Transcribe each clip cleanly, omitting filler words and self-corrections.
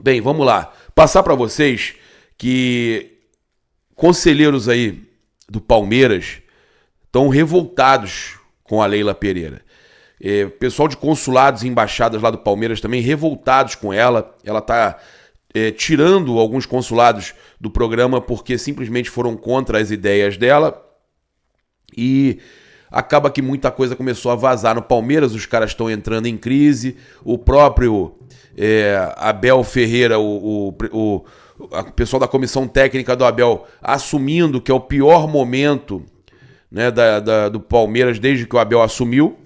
Bem, vamos lá. Passar para vocês que conselheiros aí do Palmeiras estão revoltados com a Leila Pereira. Pessoal de consulados e embaixadas lá do Palmeiras também revoltados com ela. Ela está tirando alguns consulados do programa porque simplesmente foram contra as ideias dela. E acaba que muita coisa começou a vazar no Palmeiras. Os caras estão entrando em crise. O próprio Abel Ferreira, o pessoal da comissão técnica do Abel, assumindo que é o pior momento, né, do Palmeiras desde que o Abel assumiu.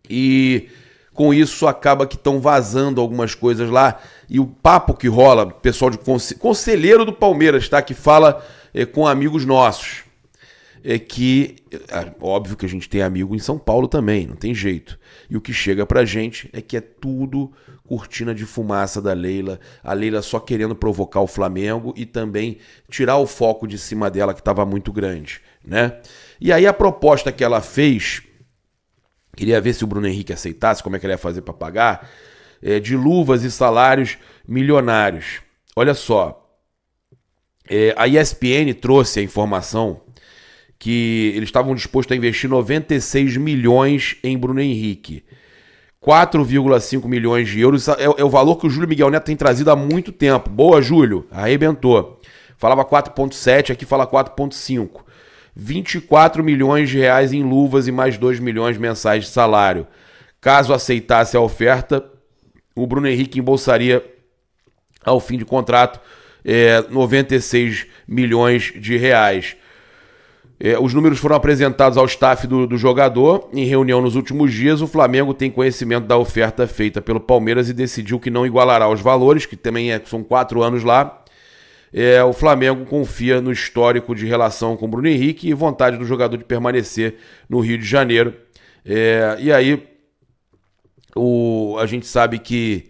E com isso acaba que estão vazando algumas coisas lá. E o papo que rola, pessoal de conselheiro do Palmeiras, tá? Que fala com amigos nossos. Óbvio que a gente tem amigo em São Paulo também, não tem jeito. E o que chega pra gente é que é tudo cortina de fumaça da Leila. A Leila só querendo provocar o Flamengo e também tirar o foco de cima dela, que estava muito grande, né? E aí a proposta que ela fez, queria ver se o Bruno Henrique aceitasse, como é que ele ia fazer para pagar, de luvas e salários milionários. Olha só, a ESPN trouxe a informação que eles estavam dispostos a investir 96 milhões em Bruno Henrique. 4,5 milhões de euros é o valor que o Júlio Miguel Neto tem trazido há muito tempo. Boa, Júlio, arrebentou. Falava 4,7, aqui fala 4,5. 24 milhões de reais em luvas e mais 2 milhões mensais de salário. Caso aceitasse a oferta, o Bruno Henrique embolsaria, ao fim de contrato, 96 milhões de reais. Os números foram apresentados ao staff do jogador em reunião nos últimos dias. O Flamengo tem conhecimento da oferta feita pelo Palmeiras e decidiu que não igualará os valores, que também são 4 anos lá. O Flamengo confia no histórico de relação com o Bruno Henrique e vontade do jogador de permanecer no Rio de Janeiro. E aí, a gente sabe que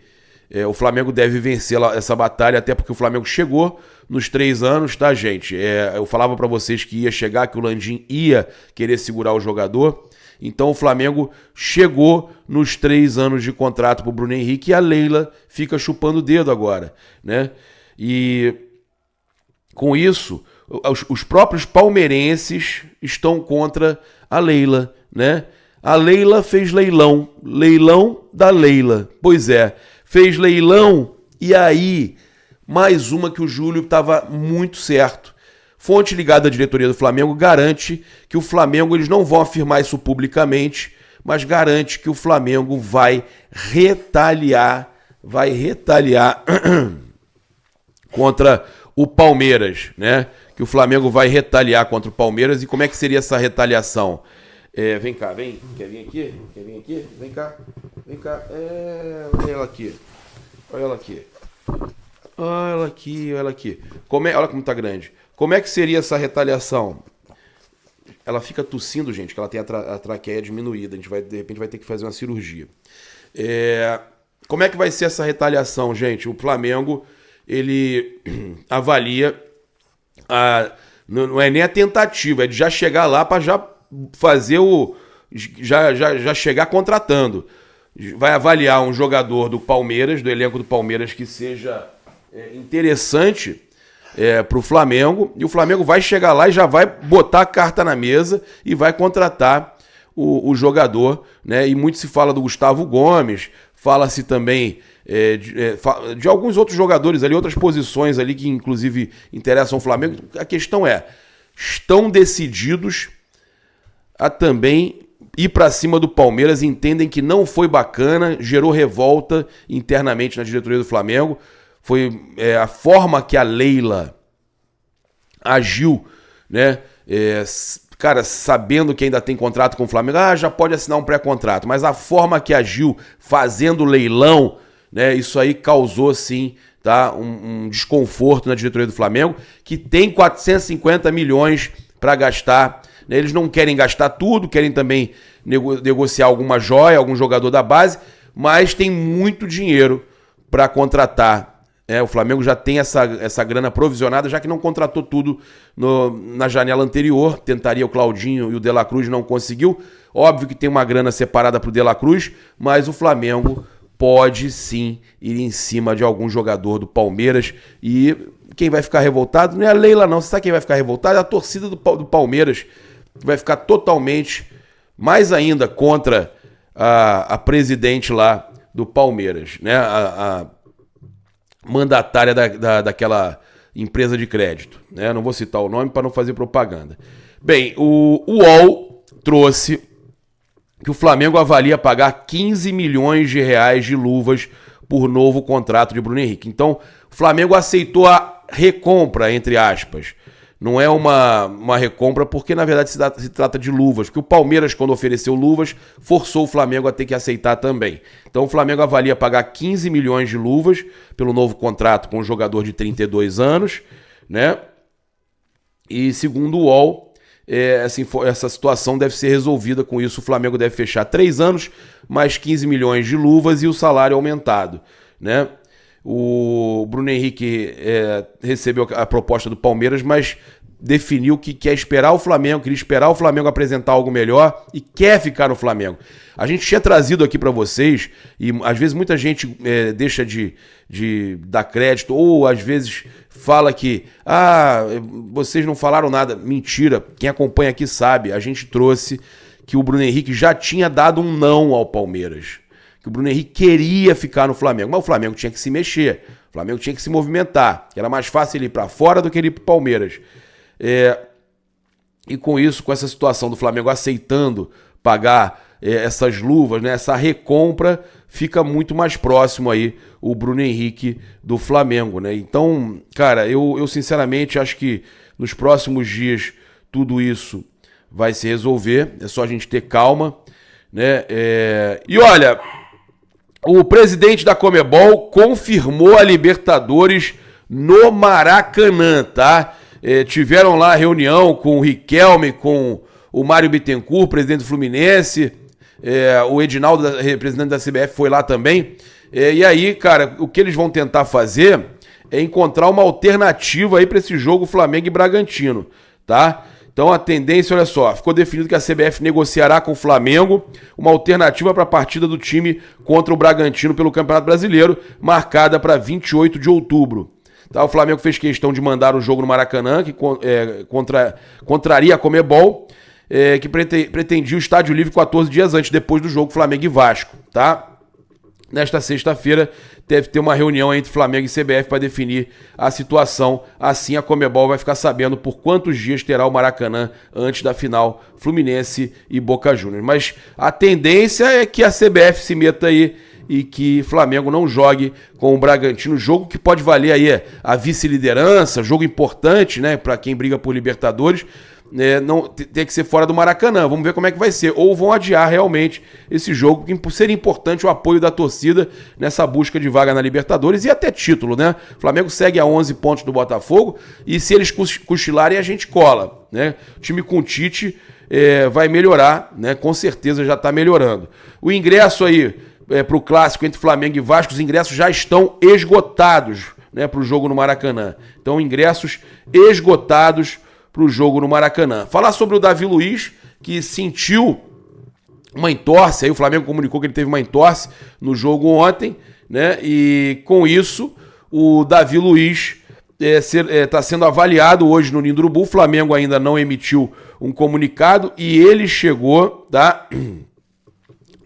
o Flamengo deve vencer essa batalha, até porque o Flamengo chegou nos 3 anos, tá, gente? Eu falava pra vocês que ia chegar, que o Landim ia querer segurar o jogador. Então o Flamengo chegou nos 3 anos de contrato pro Bruno Henrique e a Leila fica chupando o dedo agora, né? E com isso, os próprios palmeirenses estão contra a Leila, né? A Leila fez leilão da Leila. Pois é, fez leilão e aí, mais uma que o Júlio estava muito certo. Fonte ligada à diretoria do Flamengo garante que o Flamengo, eles não vão afirmar isso publicamente, mas garante que o Flamengo vai retaliar contra o Palmeiras, né? Que o Flamengo vai retaliar contra o Palmeiras. E como é que seria essa retaliação? Vem cá, vem. Quer vir aqui? Vem cá. Olha ela aqui. Olha aqui. Olha como tá grande. Como é que seria essa retaliação? Ela fica tossindo, gente, que ela tem a traqueia diminuída. De repente vai ter que fazer uma cirurgia. Como é que vai ser essa retaliação, gente? O Flamengo, ele avalia, não é nem a tentativa, é de já chegar lá para já fazer já chegar contratando. Vai avaliar um jogador do Palmeiras, do elenco do Palmeiras, que seja interessante para o Flamengo, e o Flamengo vai chegar lá e já vai botar a carta na mesa e vai contratar o jogador, né? E muito se fala do Gustavo Gomes, fala-se também de alguns outros jogadores ali, outras posições ali que inclusive interessam ao Flamengo. A questão estão decididos a também ir para cima do Palmeiras, entendem que não foi bacana, gerou revolta internamente na diretoria do Flamengo. Foi a forma que a Leila agiu, né? Cara, sabendo que ainda tem contrato com o Flamengo, já pode assinar um pré-contrato, mas a forma que agiu fazendo leilão, né? Isso aí causou, sim, tá? Um desconforto na diretoria do Flamengo, que tem 450 milhões para gastar, né? Eles não querem gastar tudo, querem também negociar alguma joia, algum jogador da base, mas tem muito dinheiro para contratar. O Flamengo já tem essa grana provisionada, já que não contratou tudo na janela anterior. Tentaria o Claudinho e o De La Cruz, não conseguiu. Óbvio que tem uma grana separada para o De La Cruz, mas o Flamengo pode sim ir em cima de algum jogador do Palmeiras. E quem vai ficar revoltado não é a Leila, não. Você sabe quem vai ficar revoltado? É a torcida do Palmeiras, que vai ficar totalmente, mais ainda, contra a presidente lá do Palmeiras, né? A mandatária daquela empresa de crédito, né? Não vou citar o nome para não fazer propaganda. Bem, o UOL trouxe que o Flamengo avalia pagar 15 milhões de reais de luvas por novo contrato de Bruno Henrique. Então, o Flamengo aceitou a recompra, entre aspas. Não é uma recompra porque, na verdade, se trata de luvas. Porque o Palmeiras, quando ofereceu luvas, forçou o Flamengo a ter que aceitar também. Então, o Flamengo avalia pagar 15 milhões de luvas pelo novo contrato com o jogador de 32 anos, né? E, segundo o UOL, essa situação deve ser resolvida com isso. O Flamengo deve fechar 3 anos, mais 15 milhões de luvas e o salário aumentado, né? O Bruno Henrique recebeu a proposta do Palmeiras, mas definiu que quer esperar o Flamengo, queria esperar o Flamengo apresentar algo melhor e quer ficar no Flamengo. A gente tinha trazido aqui para vocês, e às vezes muita gente deixa de dar crédito, ou às vezes fala que vocês não falaram nada. Mentira, quem acompanha aqui sabe, a gente trouxe que o Bruno Henrique já tinha dado um não ao Palmeiras, que o Bruno Henrique queria ficar no Flamengo, mas o Flamengo tinha que se mexer, o Flamengo tinha que se movimentar, era mais fácil ele ir para fora do que ele ir para o Palmeiras. E com isso, com essa situação do Flamengo aceitando pagar essas luvas, né, essa recompra, fica muito mais próximo aí o Bruno Henrique do Flamengo, né? Então, cara, eu sinceramente acho que nos próximos dias tudo isso vai se resolver, é só a gente ter calma, né? E olha, o presidente da Conmebol confirmou a Libertadores no Maracanã, tá? Tiveram lá a reunião com o Riquelme, com o Mário Bittencourt, presidente do Fluminense, o Edinaldo, representante da CBF, foi lá também. E aí, cara, o que eles vão tentar fazer é encontrar uma alternativa aí para esse jogo Flamengo e Bragantino, tá? Então a tendência, olha só, ficou definido que a CBF negociará com o Flamengo uma alternativa para a partida do time contra o Bragantino pelo Campeonato Brasileiro, marcada para 28 de outubro. Tá, o Flamengo fez questão de mandar o jogo no Maracanã, que contraria a Conmebol, que pretendia o estádio livre 14 dias antes, depois do jogo Flamengo e Vasco. Tá? Nesta sexta-feira deve ter uma reunião entre Flamengo e CBF para definir a situação. Assim a Conmebol vai ficar sabendo por quantos dias terá o Maracanã antes da final Fluminense e Boca Juniors. Mas a tendência é que a CBF se meta aí e que Flamengo não jogue com o Bragantino, jogo que pode valer aí a vice-liderança, jogo importante, né, para quem briga por Libertadores, não tem que ser fora do Maracanã. Vamos ver como é que vai ser, ou vão adiar realmente esse jogo, que seria importante o apoio da torcida nessa busca de vaga na Libertadores e até título, né? O Flamengo segue a 11 pontos do Botafogo e se eles cochilarem a gente cola, né? O time com o Tite vai melhorar, né? Com certeza já está melhorando. O ingresso aí para o clássico entre Flamengo e Vasco, os ingressos já estão esgotados, né, para o jogo no Maracanã. Então, ingressos esgotados para o jogo no Maracanã. Falar sobre o Davi Luiz, que sentiu uma entorse, aí o Flamengo comunicou que ele teve uma entorse no jogo ontem, né, e com isso o Davi Luiz está sendo avaliado hoje no Ninho do Urubu. O Flamengo ainda não emitiu um comunicado e ele chegou, tá,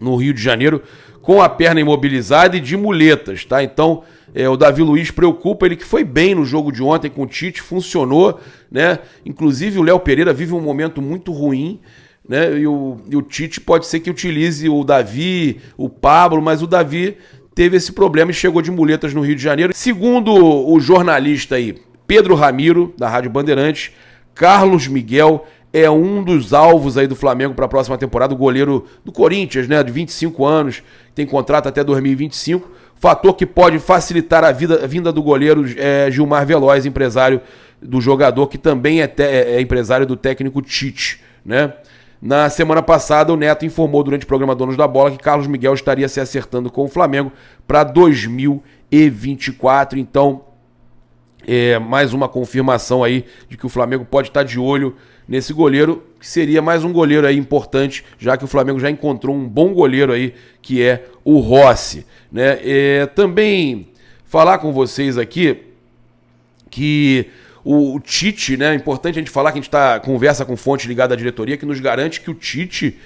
no Rio de Janeiro com a perna imobilizada e de muletas, tá? Então, o Davi Luiz preocupa, ele que foi bem no jogo de ontem com o Tite, funcionou, né? Inclusive o Léo Pereira vive um momento muito ruim, né? E o Tite pode ser que utilize o Davi, o Pablo, mas o Davi teve esse problema e chegou de muletas no Rio de Janeiro. Segundo o jornalista aí, Pedro Ramiro, da Rádio Bandeirantes, Carlos Miguel é um dos alvos aí do Flamengo para a próxima temporada, o goleiro do Corinthians, né, de 25 anos, tem contrato até 2025, fator que pode facilitar a vinda do goleiro Gilmar Veloz, empresário do jogador, que também é empresário do técnico Tite, né? Na semana passada, o Neto informou durante o programa Donos da Bola que Carlos Miguel estaria se acertando com o Flamengo para 2024, então Mais uma confirmação aí de que o Flamengo pode estar de olho nesse goleiro, que seria mais um goleiro aí importante, já que o Flamengo já encontrou um bom goleiro aí, que é o Rossi, né? Também falar com vocês aqui que o Tite, né? É importante a gente falar que a gente conversa com fonte ligada à diretoria, que nos garante que o Tite,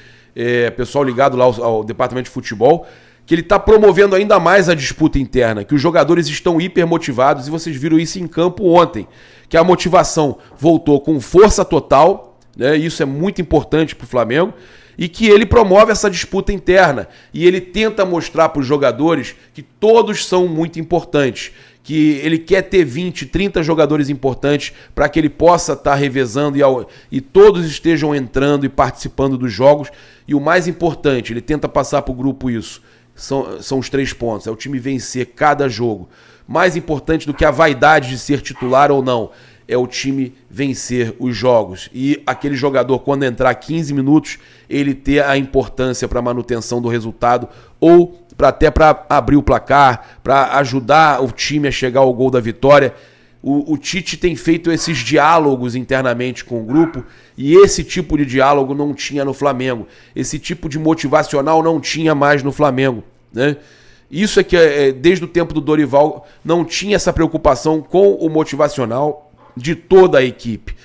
pessoal ligado lá ao departamento de futebol, que ele está promovendo ainda mais a disputa interna, que os jogadores estão hiper motivados, e vocês viram isso em campo ontem, que a motivação voltou com força total, né? Isso é muito importante para o Flamengo, e que ele promove essa disputa interna, e ele tenta mostrar para os jogadores que todos são muito importantes, que ele quer ter 20, 30 jogadores importantes para que ele possa estar revezando e todos estejam entrando e participando dos jogos, e o mais importante, ele tenta passar para o grupo isso, são os 3 pontos, é o time vencer cada jogo. Mais importante do que a vaidade de ser titular ou não, é o time vencer os jogos. E aquele jogador, quando entrar 15 minutos, ele ter a importância para a manutenção do resultado, ou até para abrir o placar, para ajudar o time a chegar ao gol da vitória. O Tite tem feito esses diálogos internamente com o grupo, e esse tipo de diálogo não tinha no Flamengo. Esse tipo de motivacional não tinha mais no Flamengo, né? Isso é que desde o tempo do Dorival não tinha essa preocupação com o motivacional de toda a equipe,